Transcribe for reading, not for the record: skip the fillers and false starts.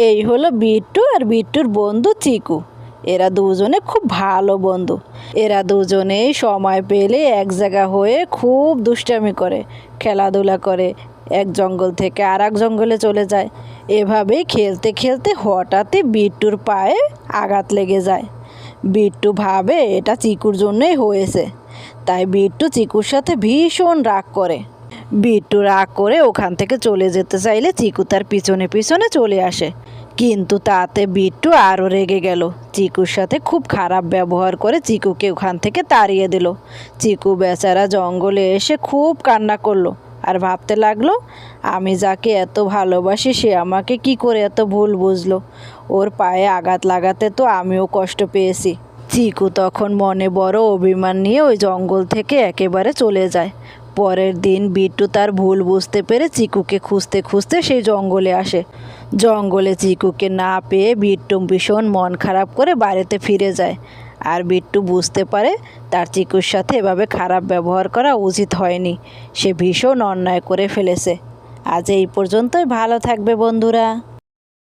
এই হলো বিট্টু আর বিট্টুর বন্ধু চিকু। এরা দুজনে খুব ভালো বন্ধু। এরা দুজনেই সময় পেলে এক জায়গা হয়ে খুব দুষ্টামি করে, খেলাধুলা করে, এক জঙ্গল থেকে আর এক জঙ্গলে চলে যায়। এভাবেই খেলতে খেলতে হঠাৎই বিট্টুর পায়ে আঘাত লেগে যায়। বিট্টু ভাবে এটা চিকুর জন্যই হয়েছে, তাই বিট্টু চিকুর সাথে ভীষণ রাগ করে। বিট্টু রাগ করে ওখান থেকে চলে যেতে চাইলে চিকু তার পিছনে পিছনে চলে আসে। কিন্তু তাতে বিট্টু আরও রেগে গেল, চিকুর সাথে খুব খারাপ ব্যবহার করে চিকুকে ওখান থেকে তাড়িয়ে দিল। চিকু বেচারা জঙ্গলে এসে খুব কান্না করলো আর ভাবতে লাগলো, আমি যাকে এত ভালোবাসি সে আমাকে কি করে এত ভুল বুঝলো। ওর পায়ে আঘাত লাগাতে তো আমিও কষ্ট পেয়েছি। চিকু তখন মনে বড় অভিমান নিয়ে ওই জঙ্গল থেকে একেবারে চলে যায়। পরের দিন বিট্টু তার ভুল বুঝতে পেরে চিকুকে খুঁজতে খুঁজতে সেই জঙ্গলে আসে। জঙ্গলে চিকুকে না পেয়ে বিট্টু ভীষণ মন খারাপ করে বাড়িতে ফিরে যায়। আর বিট্টু বুঝতে পারে তার চিকুর সাথে এভাবে খারাপ ব্যবহার করা উচিত হয়নি। সে ভীষণ অন্যায় করে ফেলেছে। আজ এই পর্যন্তই। ভালো থাকবে বন্ধুরা।